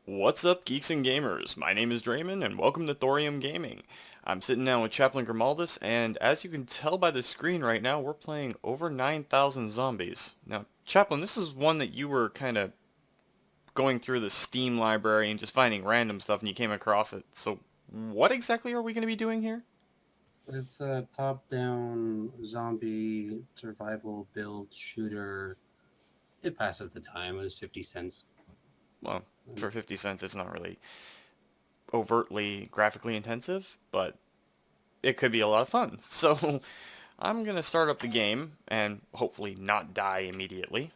What's up, geeks and gamers? My name is Draymond, and welcome to Thorium Gaming. I'm sitting down with Chaplin Grimuldis, and as you can tell by the screen right now, we're playing over 9,000 zombies. Now, Chaplin, this is one that you were kind of going through the Steam library and just finding random stuff, and you came across it. So, what exactly are we going to be doing here? It's a top-down zombie survival build shooter. It passes the time. It's 50 cents. Well, And for 50 cents, it's not really overtly graphically intensive, but it could be a lot of fun. So, I'm going to start up the game and hopefully not die immediately.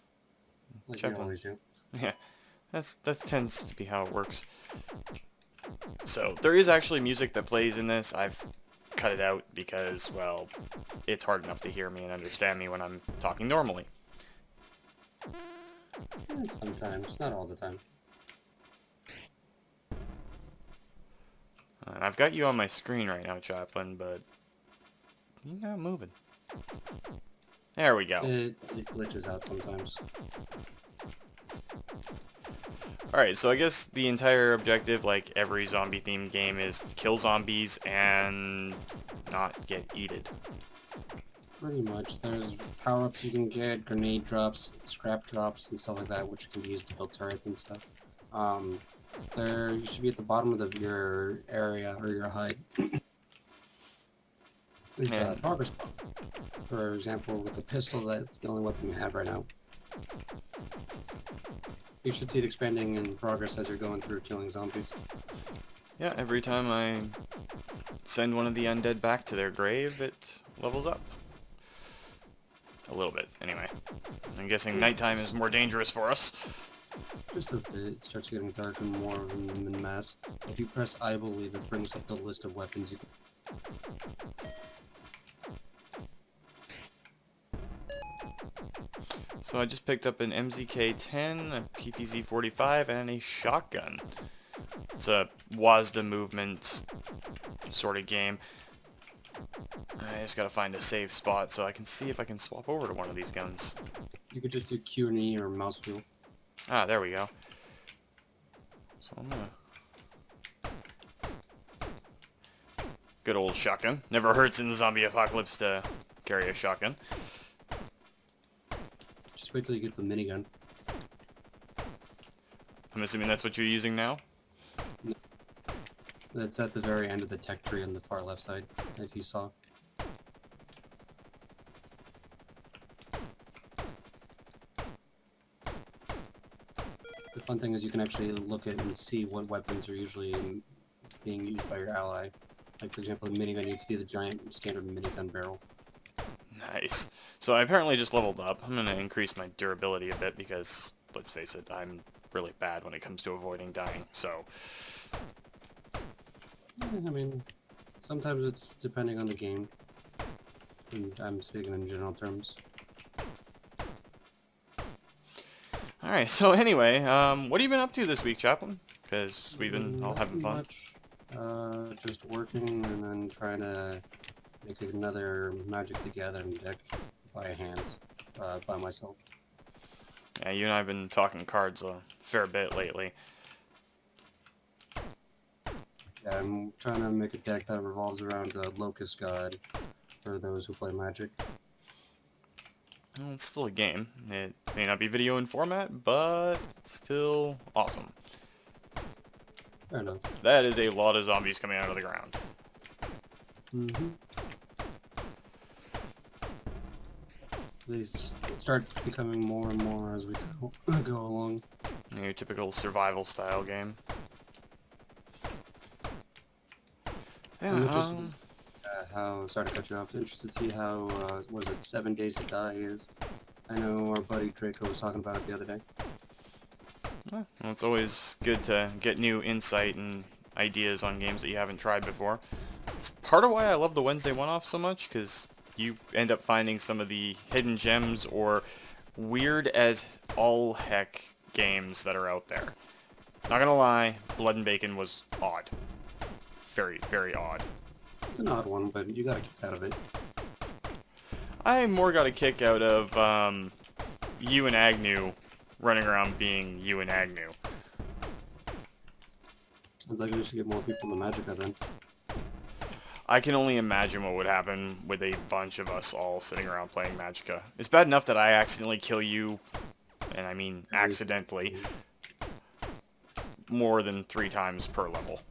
like you Chaplin. always do. Yeah, that tends to be how it works. So there is actually music that plays in this. I've cut it out because, well, it's hard enough to hear me and understand me when I'm talking normally. Sometimes, not all the time. And I've got you on my screen right now, Chaplin, but you're not moving. There we go. It glitches out sometimes. Alright, so I guess the entire objective, like every zombie-themed game, is kill zombies and not get eated. Pretty much. There's power-ups you can get, grenade drops, scrap drops, and stuff like that, which can be used to build turrets and stuff. There, you should be at the bottom of your area or your HUD. Is Yeah. progress bar. For example, with the pistol, that's the only weapon you have right now. You should see it expanding in progress as you're going through killing zombies. Yeah, every time I send one of the undead back to their grave, it levels up. A little bit, anyway. I'm guessing nighttime is more dangerous for us. Just a bit, it starts getting dark and more of them in mass. If you press I believe, it brings up the list of weapons you can. So I just picked up an MZK-10, a PPZ-45, and a shotgun. It's a WASD movement sort of game. I just gotta find a safe spot so I can see if I can swap over to one of these guns. You could just do Q and E or mouse wheel. Ah, there we go. So I'm gonna... Good old shotgun. Never hurts in the zombie apocalypse to carry a shotgun. Just wait till you get the minigun. I'm assuming that's what you're using now? That's at the very end of the tech tree on the far left side, if you saw. The fun thing is you can actually look at and see what weapons are usually being used by your ally. Like, for example, the minigun, you'd see the giant standard minigun barrel. Nice. So I apparently just leveled up. I'm gonna increase my durability a bit because, let's face it, I'm really bad when it comes to avoiding dying, so... I mean, sometimes it's depending on the game. And I'm speaking in general terms. Alright, so anyway, what have you been up to this week, Chaplin? Because we've been all having fun. Much. Just working and then trying to make another Magic the Gathering deck by hand, by myself. Yeah, you and I have been talking cards a fair bit lately. Yeah, I'm trying to make a deck that revolves around the Locust God for those who play Magic. Well, it's still a game. It may not be video in format, but still awesome. Fair enough. That is a lot of zombies coming out of the ground. Mm-hmm. They start becoming more and more as we go along. Your typical survival style game. Yeah, I'm interested to see how, sorry to cut you off, interested to see how, was it 7 Days to Die is. I know our buddy Draco was talking about it the other day. well, it's always good to get new insight and ideas on games that you haven't tried before. It's part of why I love the Wednesday one-off so much, because you end up finding some of the hidden gems or weird as all heck games that are out there. Not gonna lie, Blood and Bacon was odd. Very, very odd. It's an odd one, but you got a kick out of it. I more got a kick out of you and Agnew running around being you and Agnew. Sounds like we should get more people in the Magicka then. I can only imagine what would happen with a bunch of us all sitting around playing Magicka. It's bad enough that I accidentally kill you, and I mean accidentally, more than 3 times per level.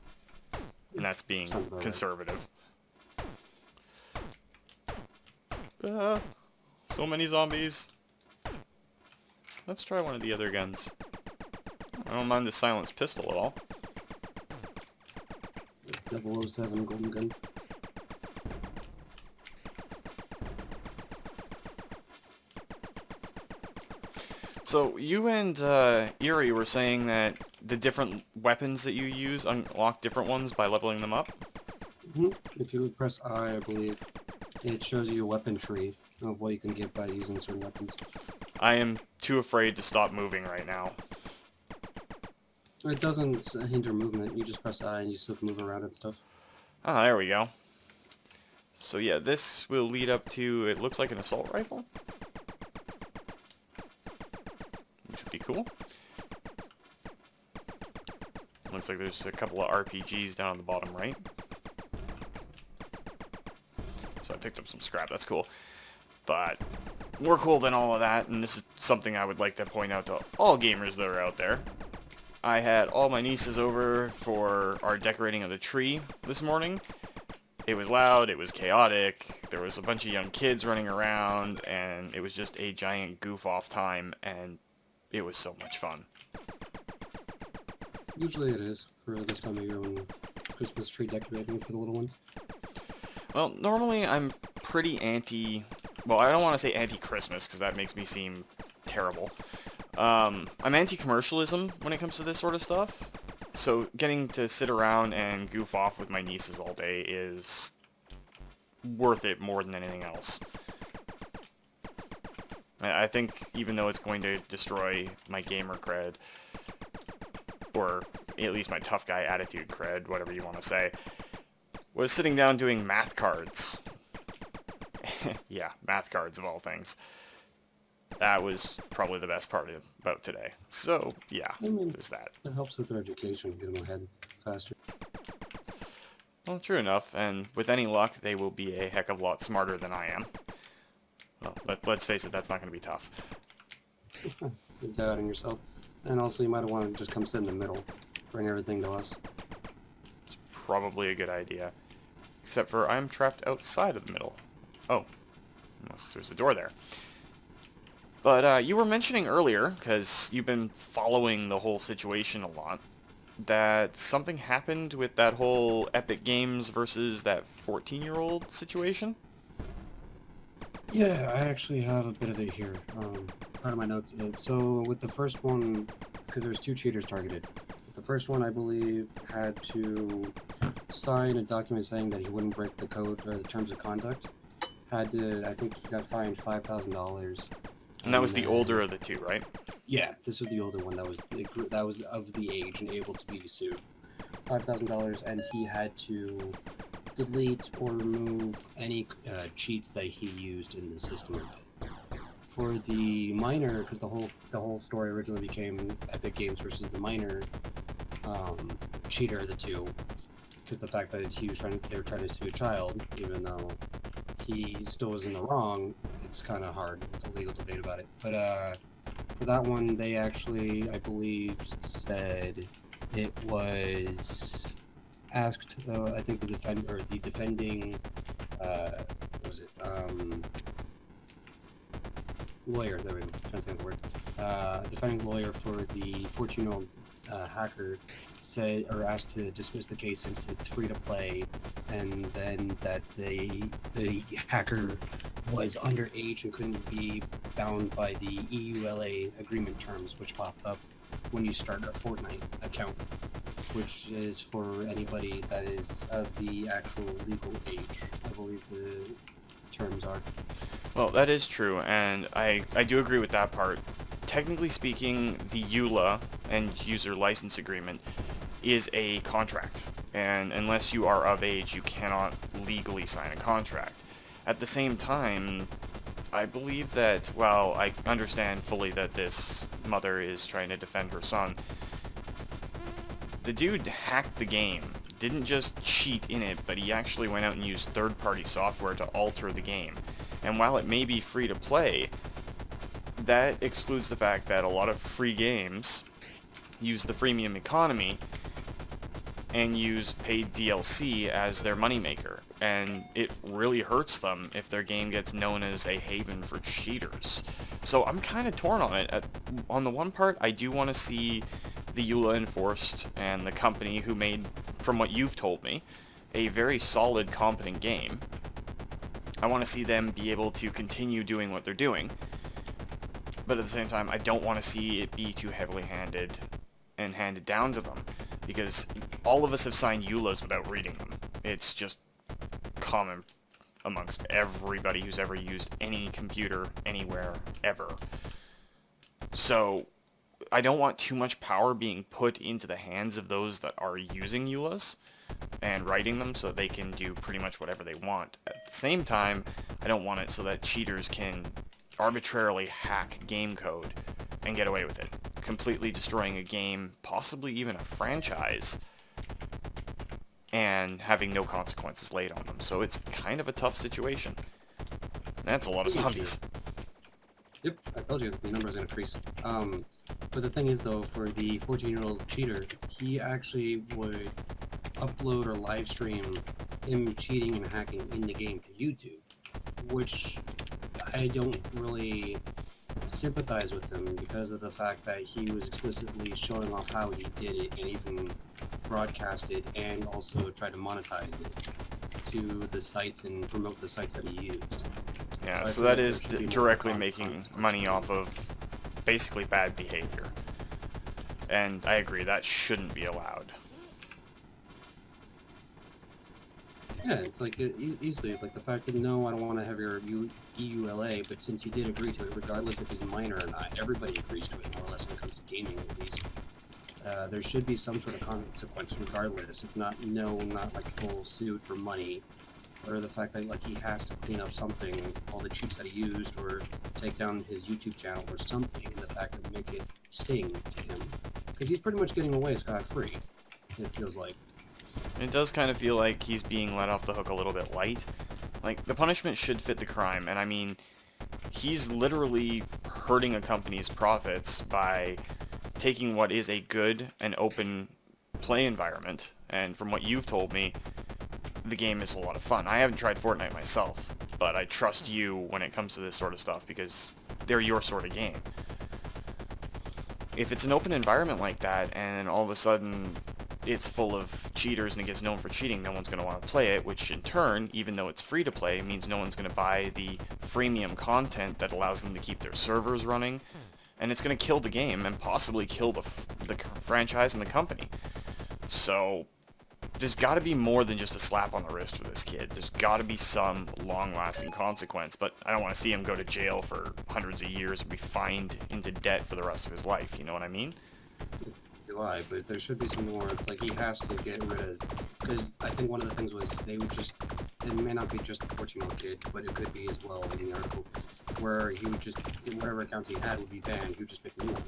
And that's being conservative. So many zombies. Let's try one of the other guns. I don't mind the silenced pistol at all. 007 golden gun. So you and Eerie were saying that the different weapons that you use unlock different ones by leveling them up? Mm-hmm. If you press I believe, it shows you a weapon tree of what you can get by using certain weapons. I am too afraid to stop moving right now. It doesn't hinder movement. You just press I and you still can move around and stuff. Ah, there we go. So yeah, this will lead up to, it looks like an assault rifle. Which would be cool. Looks like there's a couple of RPGs down at the bottom right. So I picked up some scrap, that's cool. But more cool than all of that, and this is something I would like to point out to all gamers that are out there. I had all my nieces over for our decorating of the tree this morning. It was loud, it was chaotic, there was a bunch of young kids running around, and it was just a giant goof-off time, and it was so much fun. Usually it is for this time of year when Christmas tree decorating for the little ones. Well, normally I'm pretty well, I don't want to say anti-Christmas, because that makes me seem terrible. I'm anti-commercialism when it comes to this sort of stuff. So getting to sit around and goof off with my nieces all day is worth it more than anything else. I think even though it's going to destroy my gamer cred, or at least my tough guy attitude cred, whatever you want to say, was sitting down doing math cards. Yeah, math cards of all things. That was probably the best part about today. So, yeah, I mean, there's that. It helps with their education, get them ahead faster. Well, true enough, and with any luck, they will be a heck of a lot smarter than I am. Well, let's face it, that's not going to be tough. You're doubting yourself. And also, you might want to just come sit in the middle. Bring everything to us. It's probably a good idea. Except for I'm trapped outside of the middle. Oh, unless there's a door there. But you were mentioning earlier, because you've been following the whole situation a lot, that something happened with that whole Epic Games versus that 14-year-old situation? Yeah, I actually have a bit of it here. Part of my notes. So with the first one, because there was 2 cheaters targeted. The first one, I believe, had to sign a document saying that he wouldn't break the code or the terms of conduct. Had to, I think he got fined $5,000. And that was the older of the 2, right? Yeah, this was the older one that was of the age and able to be sued. $5,000, and he had to delete or remove any cheats that he used in the system. For the minor, because the whole story originally became Epic Games versus the minor cheater of the 2, because the fact that they were trying to sue a child, even though he still was in the wrong, it's kind of hard. It's a legal debate about it. But for that one, they actually, I believe, said it was asked. I think the defending, what was it? Lawyer. There we go. I'm trying to think of the word. Defending lawyer for the 14-year-old hacker said or asked to dismiss the case since it's free to play, and then that the hacker was underage and couldn't be bound by the EULA agreement terms, which pop up when you start a Fortnite account, which is for anybody that is of the actual legal age, I believe the terms are. Well, that is true, and I do agree with that part. Technically speaking, the EULA, End User License Agreement, is a contract, and unless you are of age, you cannot legally sign a contract. At the same time, I believe that, while I understand fully that this mother is trying to defend her son, the dude hacked the game. Didn't just cheat in it, but he actually went out and used third-party software to alter the game. And while it may be free to play, that excludes the fact that a lot of free games use the freemium economy and use paid DLC as their moneymaker. And it really hurts them if their game gets known as a haven for cheaters. So I'm kind of torn on it. On the one part, I do want to see the EULA enforced and the company who made, from what you've told me, a very solid, competent game. I want to see them be able to continue doing what they're doing. But at the same time, I don't want to see it be too heavily handed and handed down to them. Because all of us have signed EULAs without reading them. It's just common amongst everybody who's ever used any computer anywhere ever. So I don't want too much power being put into the hands of those that are using EULAs and writing them so that they can do pretty much whatever they want. At the same time, I don't want it so that cheaters can arbitrarily hack game code and get away with it, completely destroying a game, possibly even a franchise, and having no consequences laid on them. So it's kind of a tough situation. That's a lot of zombies. Yep, I told you, the number is going to increase. But the thing is, though, for the 14-year-old cheater, he actually would upload or live stream him cheating and hacking in the game to YouTube, which I don't really sympathize with him because of the fact that he was explicitly showing off how he did it and even broadcast it and also tried to monetize it to the sites and promote the sites that he used. Yeah, so that is directly making money off of basically bad behavior. And I agree, that shouldn't be allowed. Yeah, it's like easily like the fact that no, I don't want to have your EULA, but since he did agree to it, regardless if he's minor or not, everybody agrees to it more or less when it comes to gaming at least. There should be some sort of consequence regardless, if not not like full suit for money, or the fact that like he has to clean up something, all the cheats that he used, or take down his YouTube channel or something, and the fact that make it sting to him, because he's pretty much getting away scot-free. It feels like. It does kind of feel like he's being let off the hook a little bit light. Like, the punishment should fit the crime, and I mean, he's literally hurting a company's profits by taking what is a good and open play environment, and from what you've told me, the game is a lot of fun. I haven't tried Fortnite myself, but I trust you when it comes to this sort of stuff because they're your sort of game. If it's an open environment like that, and all of a sudden it's full of cheaters and it gets known for cheating, no one's going to want to play it, which in turn, even though it's free to play, means no one's going to buy the freemium content that allows them to keep their servers running, and it's going to kill the game and possibly kill the franchise and the company. So there's got to be more than just a slap on the wrist for this kid. There's got to be some long-lasting consequence, but I don't want to see him go to jail for hundreds of years or be fined into debt for the rest of his life, you know what I mean? July, but there should be some more. It's like he has to get rid of, because I think one of the things was they would just, it may not be just the 14-year-old kid, but it could be as well in the article, where he would just, whatever accounts he had would be banned, he would just make a new one.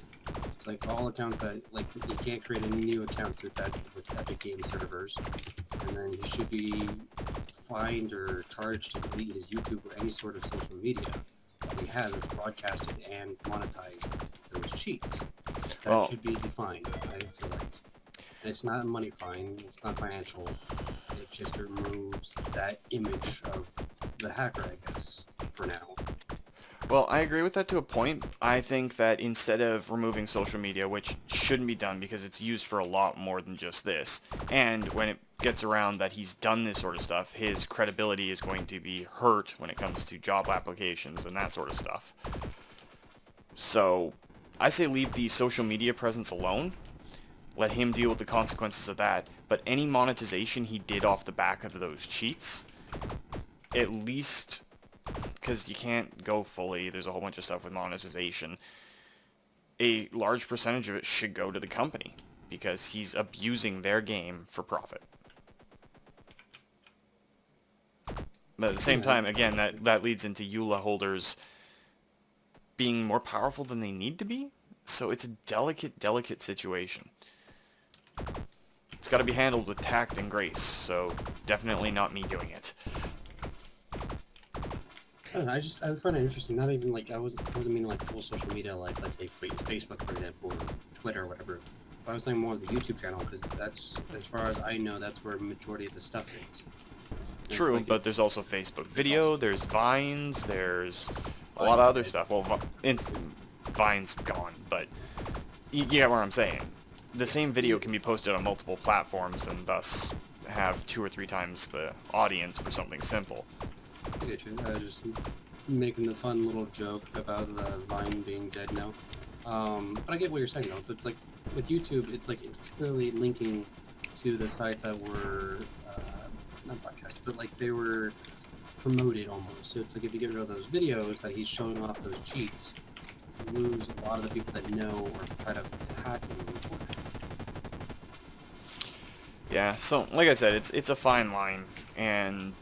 It's like all accounts that, like, he can't create any new accounts with Epic Game servers, and then he should be fined or charged to delete his YouTube or any sort of social media that he has that's broadcasted and monetized those cheats. That should be defined, I feel like. And it's not a money fine, it's not financial. It just removes that image of the hacker, I guess, for now. Well, I agree with that to a point. I think that instead of removing social media, which shouldn't be done because it's used for a lot more than just this, and when it gets around that he's done this sort of stuff, his credibility is going to be hurt when it comes to job applications and that sort of stuff. So I say leave the social media presence alone. Let him deal with the consequences of that. But any monetization he did off the back of those cheats, at least, because you can't go fully, there's a whole bunch of stuff with monetization, a large percentage of it should go to the company because he's abusing their game for profit. But at the same time, again, that leads into EULA holders being more powerful than they need to be. So it's a delicate situation. got to be handled with tact and grace, so definitely not me doing it. I don't know, I find it interesting. Not even like I wasn't meaning like full social media, like let's say Facebook, for example, or Twitter, or whatever. But I was saying more of the YouTube channel because that's, as far as I know, that's where majority of the stuff is. And True, like but there's also Facebook video, there's Vines, there's a lot of other stuff. Well, Vine's gone, but you get what I'm saying. The same video can be posted on multiple platforms and thus have 2 or 3 times the audience for something simple. I get you. I was just making the fun little joke about the Vine being dead now. But I get what you're saying though. But it's like with YouTube, it's like it's clearly linking to the sites that were not broadcasted, but like they were promoted almost. So it's like if you get rid of those videos that he's showing off those cheats, you lose a lot of the people that know or try to hack him. Yeah, so like I said, it's a fine line, and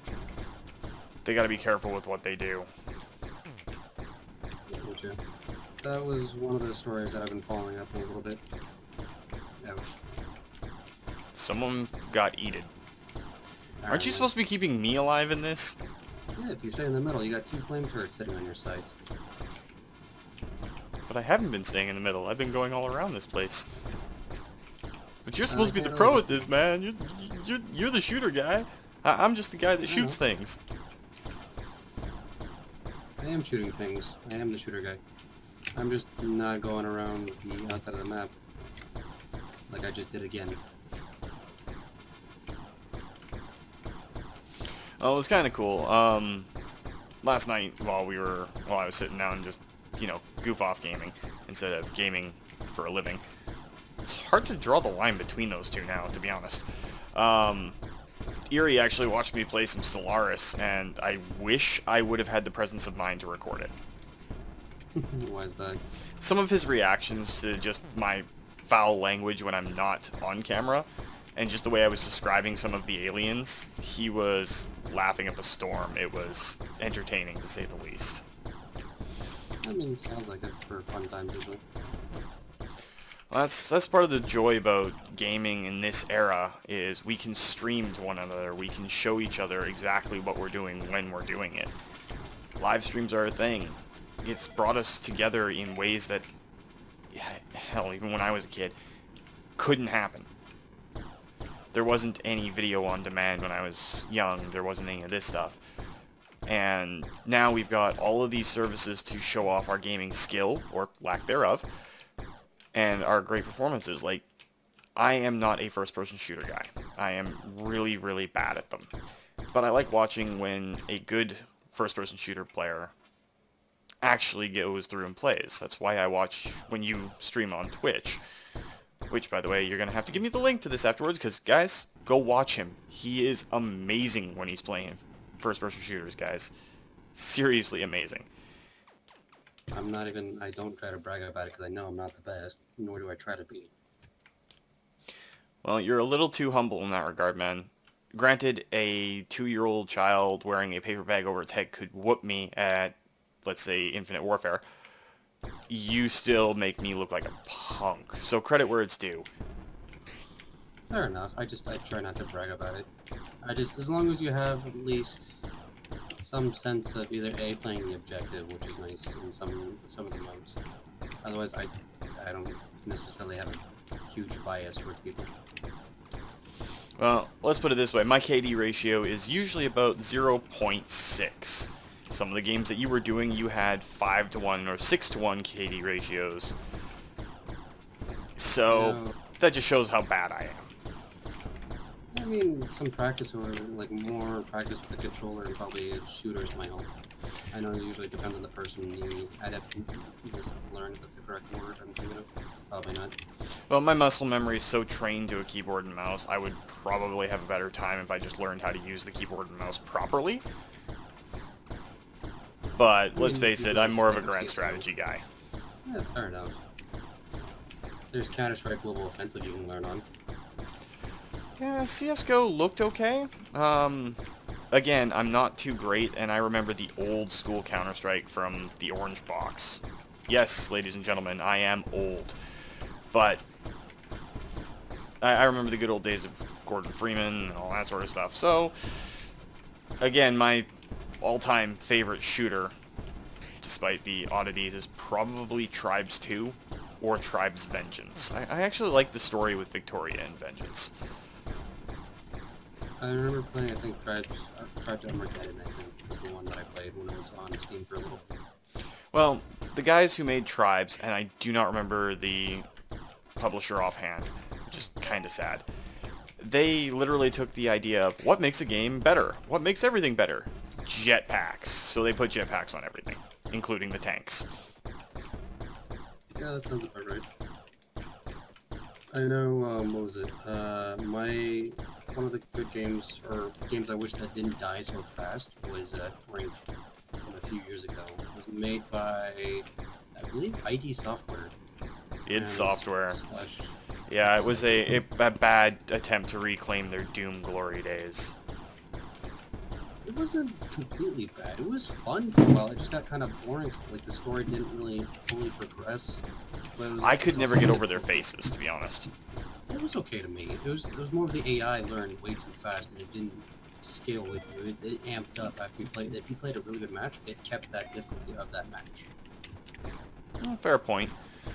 they got to be careful with what they do. Gotcha. That was one of the stories that I've been following up a little bit. Ouch. Someone got eated. Aren't you supposed to be keeping me alive in this? Yeah, if you stay in the middle, you got 2 flame turrets sitting on your sides. But I haven't been staying in the middle. I've been going all around this place. But you're supposed to be the pro at this, man. You're the shooter guy. I'm just the guy that shoots things. I am shooting things. I am the shooter guy. I'm just not going around the outside of the map. Like I just did again. Oh, it was kind of cool. Last night while I was sitting down and just, goof off gaming instead of gaming for a living. It's hard to draw the line between those two now, to be honest. Erie actually watched me play some Stellaris, and I wish I would have had the presence of mind to record it. Why is that? Some of his reactions to just my foul language when I'm not on camera, and just the way I was describing some of the aliens, he was laughing up a storm. It was entertaining, to say the least. I mean, it sounds like it for fun times usually. Well, that's part of the joy about gaming in this era, is we can stream to one another. We can show each other exactly what we're doing when we're doing it. Live streams are a thing. It's brought us together in ways that, hell, even when I was a kid, couldn't happen. There wasn't any video on demand when I was young. There wasn't any of this stuff. And now we've got all of these services to show off our gaming skill, or lack thereof, and our great performances. Like, I am not a first-person shooter guy. I am really, really bad at them. But I like watching when a good first-person shooter player actually goes through and plays. That's why I watch when you stream on Twitch. Which, by the way, you're going to have to give me the link to this afterwards, because, guys, go watch him. He is amazing when he's playing first-person shooters, guys. Seriously amazing. I don't try to brag about it because I know I'm not the best, nor do I try to be. Well, you're a little too humble in that regard, man. Granted, a 2-year-old child wearing a paper bag over its head could whoop me at, let's say, Infinite Warfare. You still make me look like a punk, so credit where it's due. Fair enough. I try not to brag about it. As long as you have at least some sense of either A, playing the objective, which is nice in some of the modes. Otherwise, I don't necessarily have a huge bias towards people. Well, let's put it this way. My KD ratio is usually about 0.6. Some of the games that you were doing, you had 5-to-1 or 6-to-1 KD ratios. So, that just shows how bad I am. I mean, some practice or like more practice with the controller and probably shooters might help. I know it usually depends on the person, the adept just to learn if that's the correct word I'm thinking of. Probably not. Well, my muscle memory is so trained to a keyboard and mouse, I would probably have a better time if I just learned how to use the keyboard and mouse properly. But, let's face it, I'm more of a grand strategy guy. Yeah, fair enough. There's Counter-Strike Global Offensive you can learn on. Yeah, CSGO looked okay. Again, I'm not too great, and I remember the old school Counter-Strike from the orange box. Yes, ladies and gentlemen, I am old. But I remember the good old days of Gordon Freeman and all that sort of stuff. So, again, my all-time favorite shooter, despite the oddities, is probably Tribes 2 or Tribes Vengeance. I actually like the story with Victoria and Vengeance. I remember playing, I think, Tribes Armageddon, I think, was the one that I played when it was on Steam for a little bit. Well, the guys who made Tribes, and I do not remember the publisher offhand, which is kind of sad, they literally took the idea of what makes a game better? What makes everything better? Jetpacks. So they put jetpacks on everything, including the tanks. Yeah, that sounds about right. I know, what was it? One of the good games, or games I wish that didn't die so fast, was Brink from a few years ago. It was made by, I believe, ID Software. id Software. Splash. Yeah, it was a bad attempt to reclaim their Doom glory days. It wasn't completely bad. It was fun for a while. It just got kind of boring. Like, the story didn't really fully progress. I could never get over their faces, to be honest. It was okay to me. It was more of the AI learned way too fast, and it didn't scale with you. It amped up after you played. If you played a really good match, it kept that difficulty of that match. Fair point.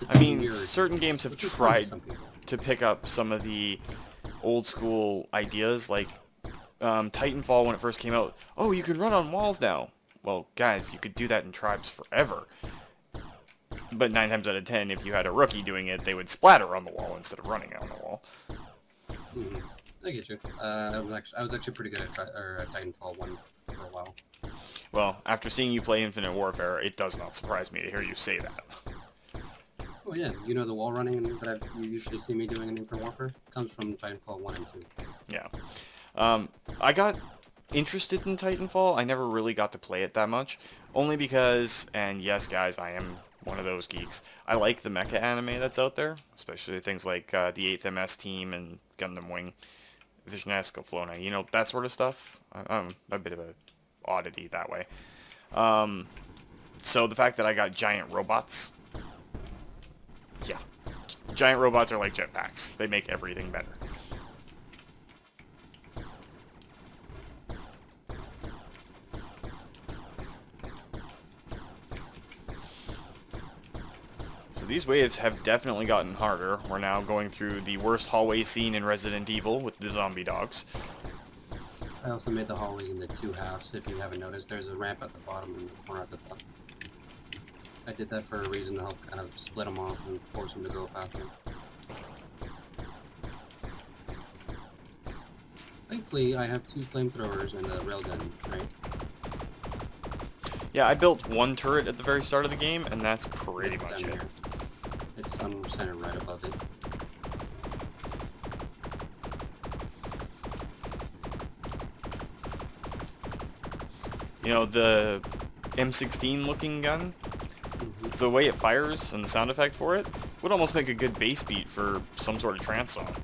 I mean, certain games have tried to pick up some of the old school ideas, like Titanfall when it first came out. Oh, you can run on walls now. Well, guys, you could do that in Tribes forever. But 9 times out of 10, if you had a rookie doing it, they would splatter on the wall instead of running on the wall. Mm-hmm. I get you. I was actually pretty good at Titanfall 1 for a while. Well, after seeing you play Infinite Warfare, it does not surprise me to hear you say that. Oh yeah, you know the wall running that you usually see me doing in Infinite Warfare comes from Titanfall 1 and 2. Yeah. I got interested in Titanfall. I never really got to play it that much, only because, and yes guys, I am one of those geeks, I like the mecha anime that's out there, especially things like the 8th MS Team and Gundam Wing, Visionesco Flona, you know, that sort of stuff. I'm a bit of a oddity that way. So the fact that I got giant robots, yeah, giant robots are like jetpacks. They make everything better. So these waves have definitely gotten harder. We're now going through the worst hallway scene in Resident Evil with the zombie dogs. I also made the hallways into 2 halves. If you haven't noticed, there's a ramp at the bottom and a corner at the top. I did that for a reason to help kind of split them off and force them to go faster. Thankfully, I have 2 flamethrowers and a railgun, right? Yeah, I built 1 turret at the very start of the game, and that's pretty much it. Here. It's centered right above it. You know, the M16 looking gun, the way it fires and the sound effect for it would almost make a good bass beat for some sort of trance song.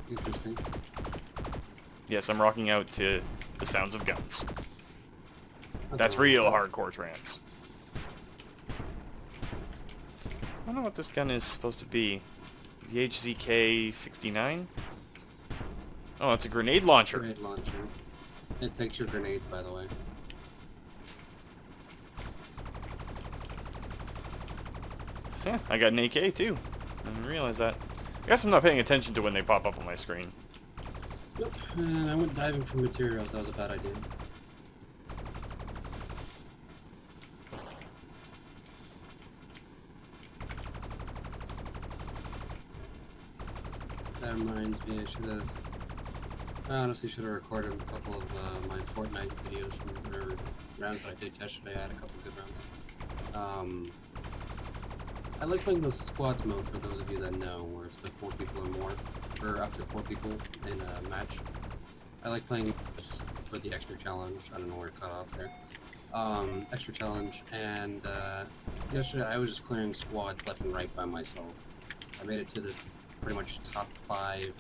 Interesting. Yes, I'm rocking out to the sounds of guns. That's real hardcore trance. I don't know what this gun is supposed to be. The HZK-69? Oh, it's a grenade launcher. Grenade launcher. It takes your grenades, by the way. Yeah, I got an AK too. I didn't realize that. I guess I'm not paying attention to when they pop up on my screen. Yep. And I went diving for materials. That was a bad idea. That reminds me, I honestly should have recorded a couple of my Fortnite videos from whatever rounds that I did yesterday. I had a couple of good rounds. I like playing the squads mode, for those of you that know, where it's the 4 people or more, or up to 4 people in a match. I like playing this for the extra challenge. I don't know where it cut off there. Extra challenge, and yesterday I was just clearing squads left and right by myself. I made it to the pretty much top 5,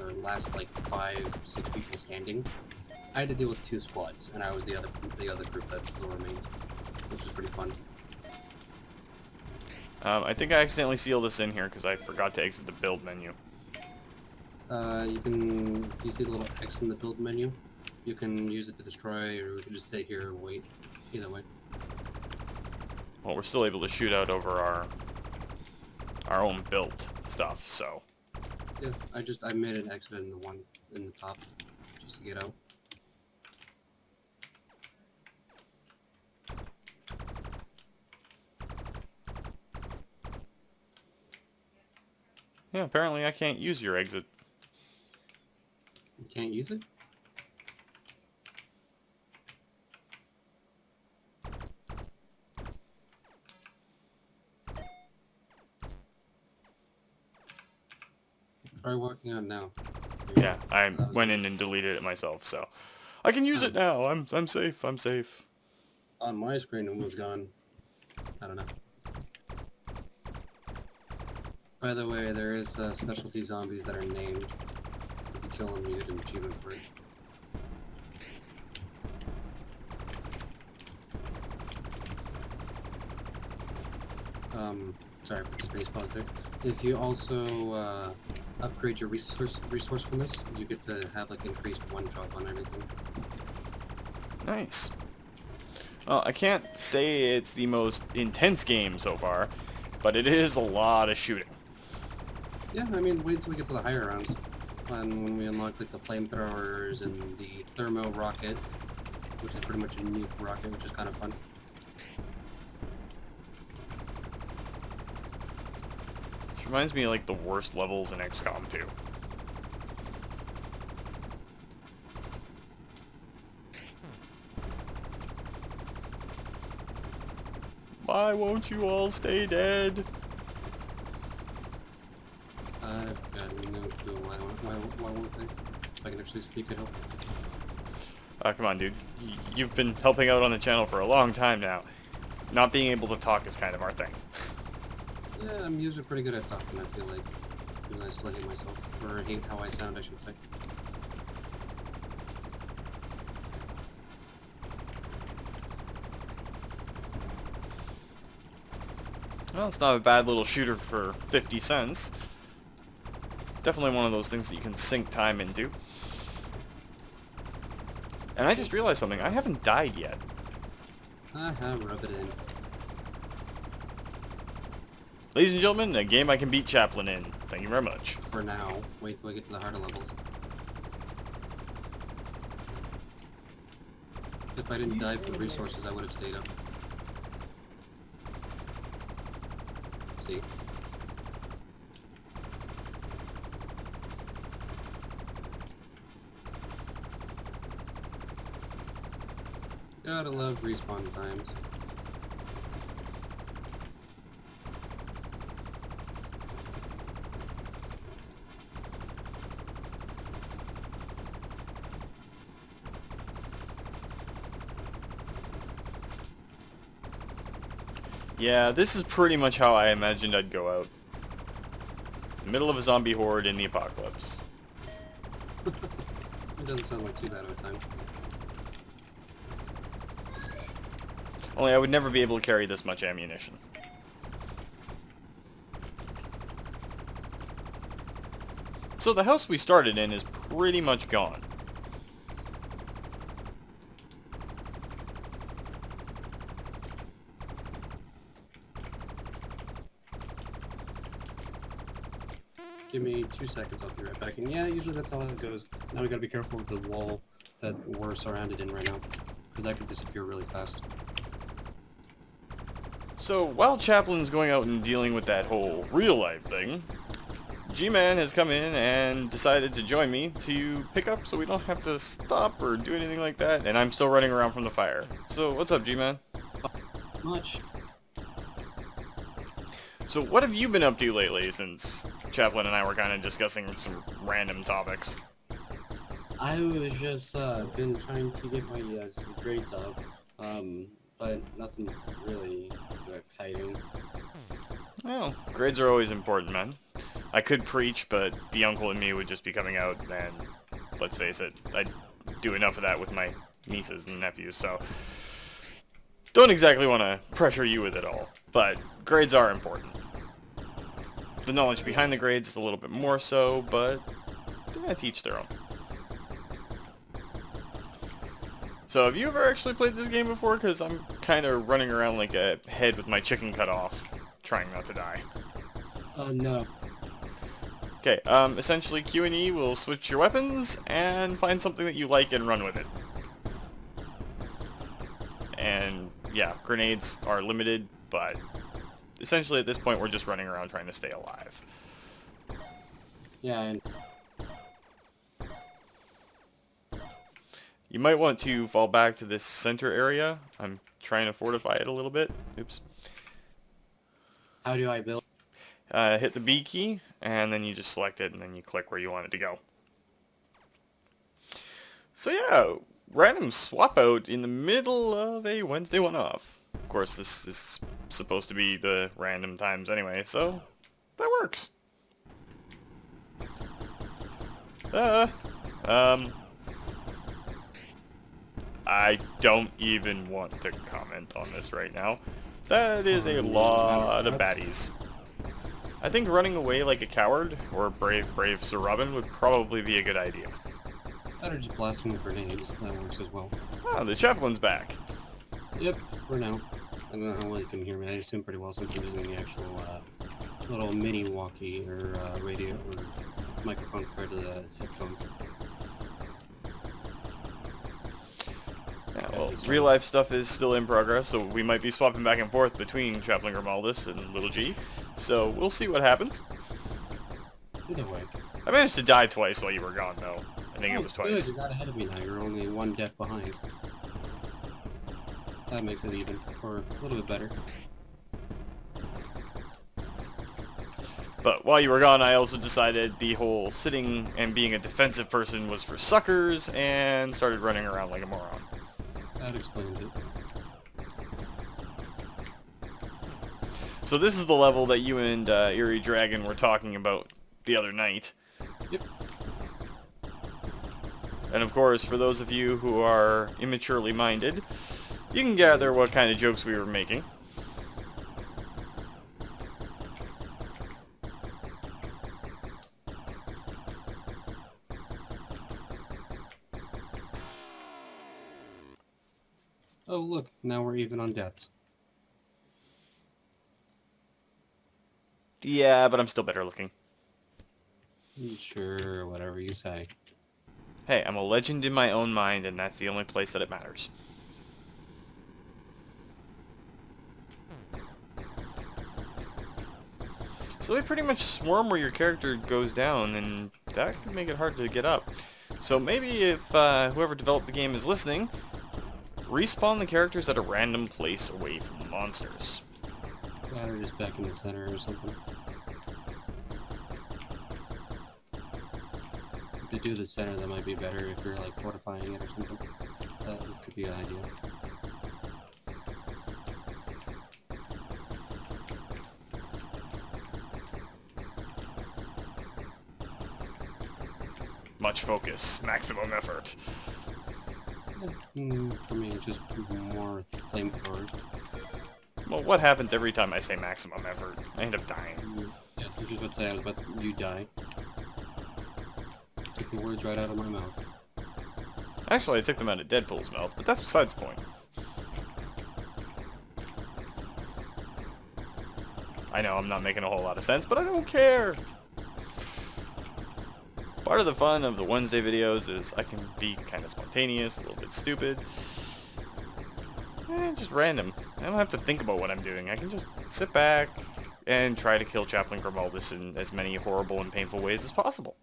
or last like 5, 6 people standing. I had to deal with 2 squads, and I was the other group that still remained, which is pretty fun. I think I accidentally sealed this in here because I forgot to exit the build menu. You see the little X in the build menu? You can use it to destroy, or we can just stay here and wait. Either way. Well, we're still able to shoot out over our own built stuff, so. Yeah, I made an exit in the one in the top, just to get out. Yeah, apparently I can't use your exit. You can't use it? Try walking out now. Yeah, I went in and deleted it myself, so. I can use it now! I'm safe, I'm safe. On my screen it was gone. I don't know. By the way, there is specialty zombies that are named. If you kill them, you get an achievement for it. Sorry for the space pause there. If you also upgrade your resourcefulness, you get to have like increased one shot on everything. Nice. Well, I can't say it's the most intense game so far, but it is a lot of shooting. Yeah, I mean, wait until we get to the higher rounds. And when we unlock like the flamethrowers and the thermo rocket, which is pretty much a nuke rocket, which is kind of fun. This reminds me of like the worst levels in XCOM 2. Why won't you all stay dead? I've got no clue why won't they? If I can actually speak, I hope. Come on, dude. You've been helping out on the channel for a long time now. Not being able to talk is kind of our thing. Yeah, I'm usually pretty good at talking, I feel like. Even though I still hate myself. Or hate how I sound, I should say. Well, it's not a bad little shooter for 50 cents. Definitely one of those things that you can sink time into. And I just realized something. I haven't died yet. Rub it in. Ladies and gentlemen, a game I can beat Chaplin in. Thank you very much. For now. Wait till I get to the harder levels. If I didn't die for resources, I would have stayed up. See? Gotta love respawn times. Yeah, this is pretty much how I imagined I'd go out. Middle of a zombie horde in the apocalypse. It doesn't sound like too bad of a time. Only I would never be able to carry this much ammunition. So the house we started in is pretty much gone. Give me 2 seconds, I'll be right back. And yeah, usually that's how it goes. Now we gotta be careful with the wall that we're surrounded in right now, because that could disappear really fast. So while Chaplin's going out and dealing with that whole real life thing, G-Man has come in and decided to join me to pick up so we don't have to stop or do anything like that, and I'm still running around from the fire. So what's up, G-Man? Much. So what have you been up to lately since Chaplin and I were kind of discussing some random topics? I was just been trying to get my grades up, but nothing really exciting. Well, grades are always important, man. I could preach, but the uncle and me would just be coming out, and let's face it, I do enough of that with my nieces and nephews, so don't exactly want to pressure you with it all, but grades are important. The knowledge behind the grades is a little bit more so, but yeah, to each their own. So have you ever actually played this game before? Because I'm kind of running around like a head with my chicken cut off, trying not to die. No. Okay, essentially Q and E will switch your weapons and find something that you like and run with it. And yeah, grenades are limited, but essentially at this point we're just running around trying to stay alive. Yeah, and You might want to fall back to this center area. I'm trying to fortify it a little bit. Oops. how do I build? Hit the B key, and then you just select it, and then you click where you want it to go. So yeah, random swap out in the middle of a Wednesday one-off. Of course, this is supposed to be the random times anyway, so that works. I don't even want to comment on this right now. That is a lot of baddies. I think running away like a coward, or brave Sir Robin, would probably be a good idea. Or just blasting with grenades. That works as well. Ah, the Chaplin's back. Yep, for now. I don't know how well you can hear me. I assume pretty well since I'm using the actual little mini walkie or radio or microphone compared to the headphones. Yeah, well, real life stuff is still in progress, so we might be swapping back and forth between Chaplin Grimuldis and Little G. So we'll see what happens. Either way. I managed to die twice while you were gone, though. I think it was Good, twice. you got ahead of me now. You're only one death behind. That makes it even, or a little bit better. But while you were gone, I also decided the whole sitting and being a defensive person was for suckers, and started running around like a moron. That explains it. So this is the level that you and Eerie Dragon were talking about the other night. Yep. And of course, for those of you who are immaturely minded, you can gather what kind of jokes we were making. Oh, look, now we're even on deaths. Yeah, but I'm still better looking. Sure, whatever you say. Hey, I'm a legend in my own mind, and that's the only place that it matters. So they pretty much swarm where your character goes down, and that could make it hard to get up. So maybe if whoever developed the game is listening, respawn the characters at a random place away from the monsters. That or just back in the center or something. If you do the center, that might be better if you're like fortifying it or something. That could be an idea. Much focus, maximum effort. For me, it's just more flamethrower. Well, what happens every time I say maximum effort? I end up dying. Yeah, I was just about to say, I was about to, you die. Took the words right out of my mouth. Actually, I took them out of Deadpool's mouth, but that's besides the point. I know I'm not making a whole lot of sense, but I don't care! Part of the fun of the Wednesday videos is I can be kind of spontaneous, a little bit stupid, and just random. I don't have to think about what I'm doing. I can just sit back and try to kill Chaplin Grimuldis in as many horrible and painful ways as possible.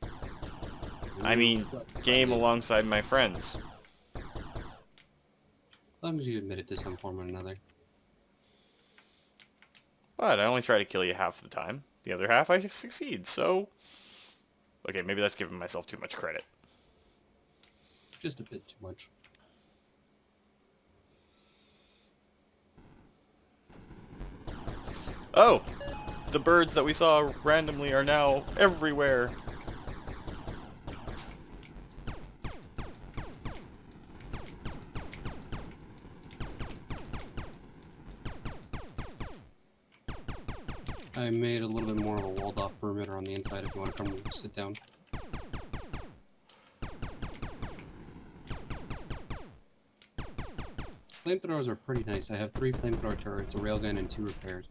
I mean, game alongside my friends. As long as you admit it to some form or another. But I only try to kill you half the time. The other half I succeed, so... Okay, maybe that's giving myself too much credit. Just a bit too much. Oh! The birds that we saw randomly are now everywhere. I made a little bit more of a walled-off perimeter on the inside if you want to come sit down. Flamethrowers are pretty nice. I have 3 flamethrower turrets, a railgun, and 2 repairs.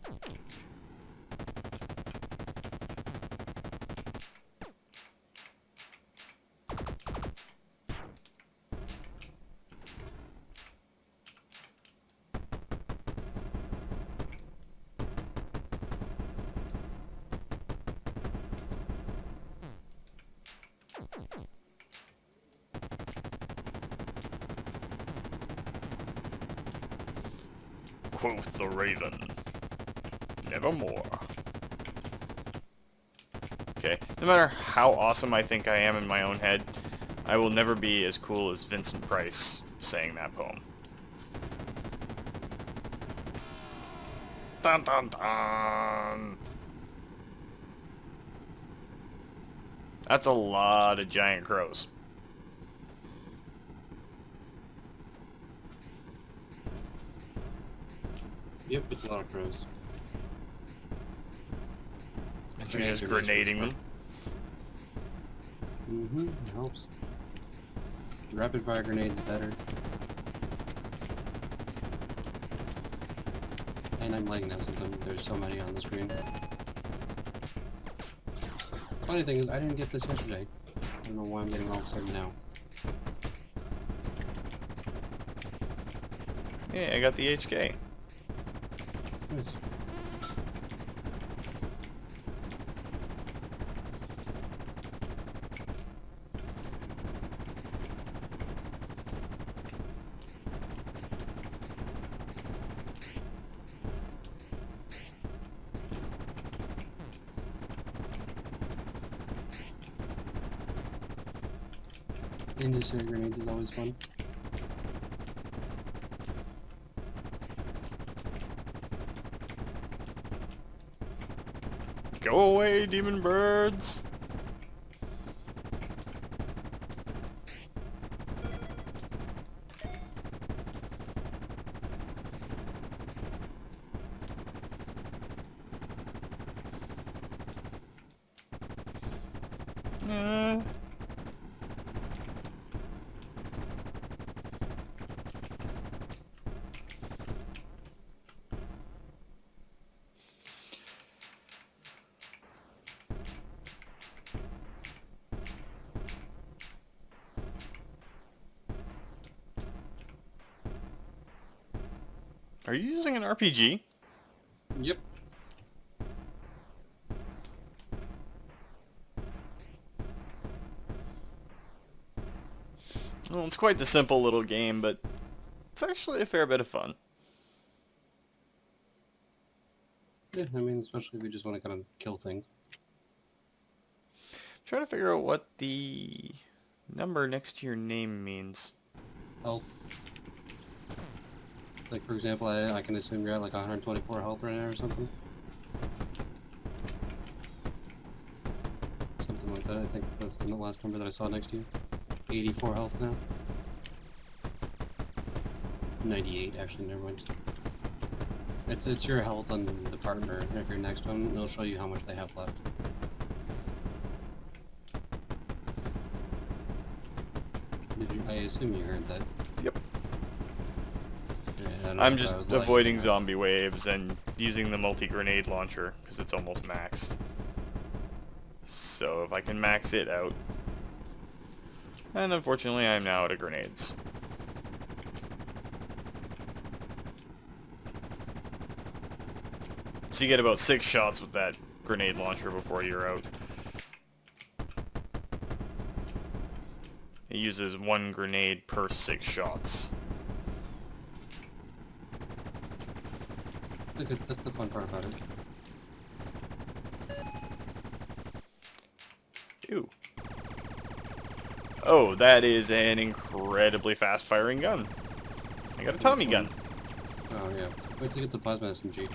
Quoth the raven, nevermore. Okay, no matter how awesome I think I am in my own head, I will never be as cool as Vincent Price saying that poem. Dun dun dun! That's a lot of giant crows. Yep, it's a lot of crows. And you're just grenading them. Mm-hmm, it helps. Rapid fire grenades better. And I'm lagging now since there's so many on the screen. Funny thing is, I didn't get this yesterday. I don't know why I'm getting all of a sudden now. Yeah, I got the HK. Nice. Incendiary grenades is always fun. Go away, demon birds! Are you using an RPG? Yep. Well, it's quite the simple little game, but it's actually a fair bit of fun. Yeah, I mean, especially if you just want to kind of kill things. Trying to figure out what the number next to your name means. Health. Like, for example, I can assume you're at like 124 health right now or something. Something like that. I think that's the last number that I saw next to you. 84 health now. 98, actually, never mind. It's your health on the partner. If you're next to them, it'll show you how much they have left. I assume you heard that. Yep. Yeah, I'm just avoiding zombie waves and using the multi-grenade launcher because it's almost maxed. So if I can max it out. And unfortunately I'm now out of grenades. So you get about 6 shots with that grenade launcher before you're out. It uses 1 grenade per 6 shots. That's the fun part about it. Ew. Oh, that is an incredibly fast-firing gun. I got a Tommy gun. Oh yeah. Wait till you get the plasma SMG.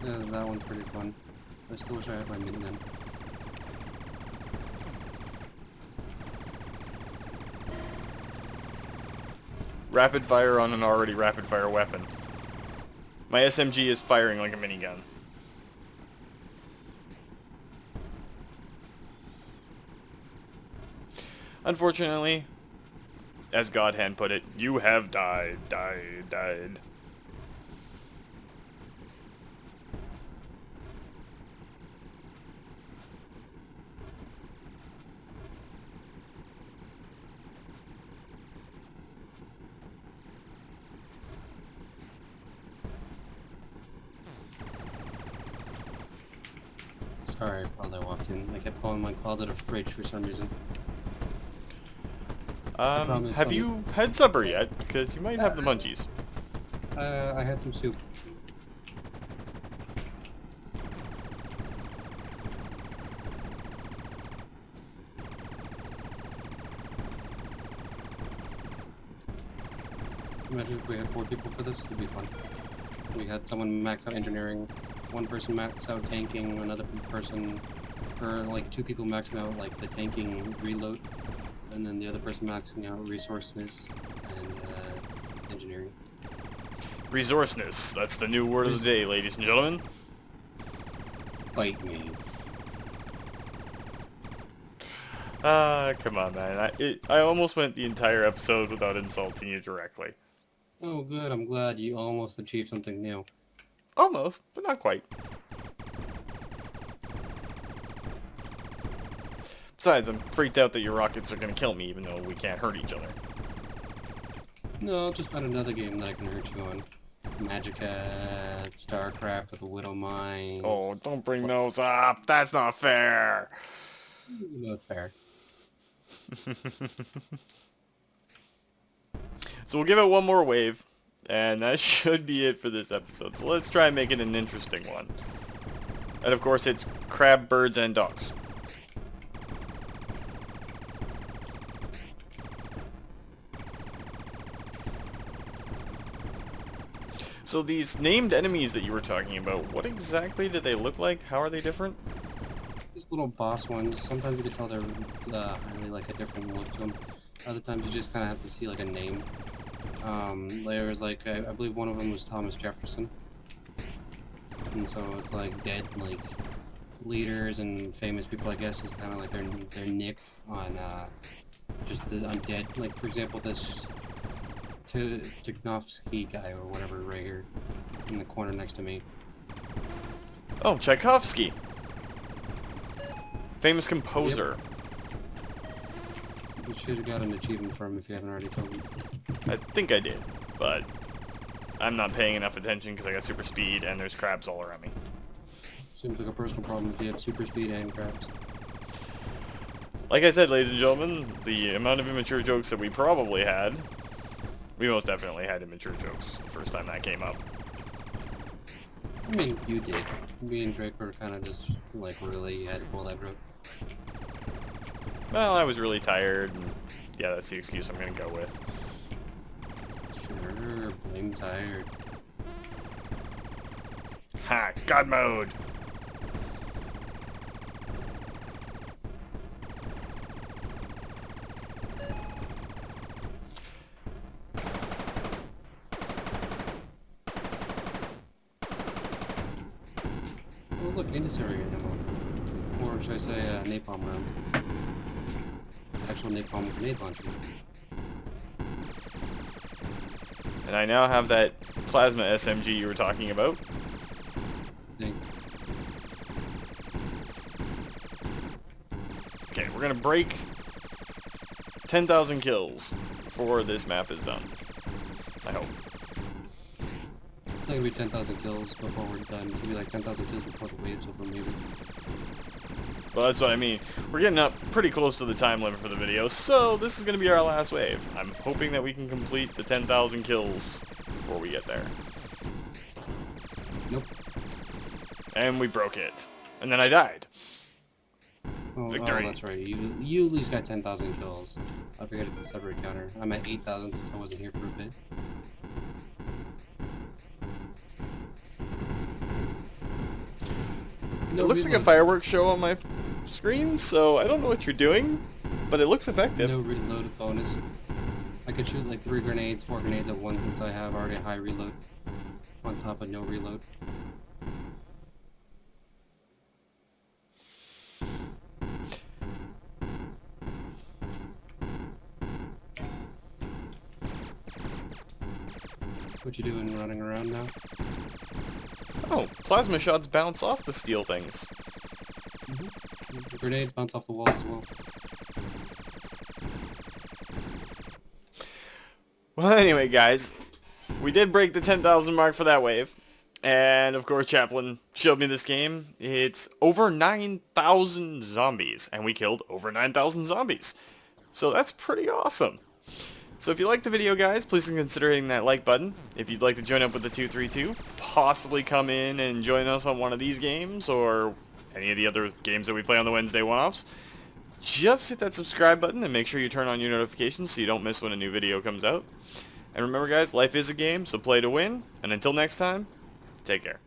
Yeah, that one's pretty fun. I still wish I had my minigun. rapid fire on an already rapid fire weapon. My SMG is firing like a minigun. Unfortunately, as Godhand put it, you have died. Sorry, while I walked in, I kept calling my closet a fridge for some reason. Have you had supper yet? Because you might have the munchies. I had some soup. Imagine if we had 4 people for this, it'd be fun. We had someone max out engineering, one person max out tanking, another person, or like 2 people maxing out like the tanking reload, and then the other person maxing out resources and engineering. Resourceness. That's the new word of the day, ladies and gentlemen. Bite me. Come on, man. I almost went the entire episode without insulting you directly. Oh good, I'm glad you almost achieved something new. Almost, but not quite. Besides, I'm freaked out that your rockets are gonna kill me, even though we can't hurt each other. No, I'll just find another game that I can hurt you on. Magica, StarCraft with a Widow Mine. Oh, don't bring those up! That's not fair! You know it's fair. So we'll give it one more wave, and that should be it for this episode. So let's try and make it an interesting one. And of course it's crab, birds, and dogs. So these named enemies that you were talking about, what exactly do they look like? How are they different? Just little boss ones. Sometimes you can tell they're highly like a different look to them. Other times you just kind of have to see like a name. There's like I believe one of them was Thomas Jefferson, and so it's like dead like leaders and famous people. I guess is kind of like their nick on just the undead. Like for example, this Tchaikovsky guy or whatever right here in the corner next to me. Oh, Tchaikovsky! Famous composer. Yep. You should have got an achievement for him if you haven't already told me. I think I did, but I'm not paying enough attention because I got super speed and there's crabs all around me. Seems like a personal problem if you have super speed and crabs. Like I said, ladies and gentlemen, the amount of immature jokes that we probably had, we most definitely had immature jokes the first time that came up. I mean, you did. Me and Drake were kind of just, like, really had to pull that rope. Well, I was really tired, and yeah, that's the excuse I'm gonna go with. Sure, blame tired. Ha! God mode! Oh, look, incendiary ammo. Or should I say, napalm round. Actual napalm grenade launcher. And I now have that plasma SMG you were talking about. Dang. Okay, we're gonna break 10,000 kills before this map is done. I hope. It's not gonna be 10,000 kills before we're done. It's gonna be like 10,000 kills before the wave's over, maybe. Well, that's what I mean. We're getting up pretty close to the time limit for the video, so this is going to be our last wave. I'm hoping that we can complete the 10,000 kills before we get there. Nope. And we broke it. And then I died. Oh, Victory. oh, that's right. You at least got 10,000 kills. I forget it's a separate counter. I'm at 8,000 since I wasn't here for a bit. It looks like a fireworks show on my screen, so I don't know what you're doing, but it looks effective. No reload bonus. I can shoot like 3 grenades, 4 grenades at once until I have already a high reload. On top of no reload. What you doing running around now? Oh, plasma shots bounce off the steel things. Mm-hmm. The grenades bounce off the walls as well. Well, anyway, guys, we did break the 10,000 mark for that wave. And, of course, Chaplin showed me this game. It's over 9,000 zombies, and we killed over 9,000 zombies. So that's pretty awesome. So if you liked the video, guys, please consider hitting that like button. If you'd like to join up with the 232, possibly come in and join us on one of these games, or any of the other games that we play on the Wednesday one-offs, just hit that subscribe button and make sure you turn on your notifications so you don't miss when a new video comes out. And remember, guys, life is a game, so play to win. And until next time, take care.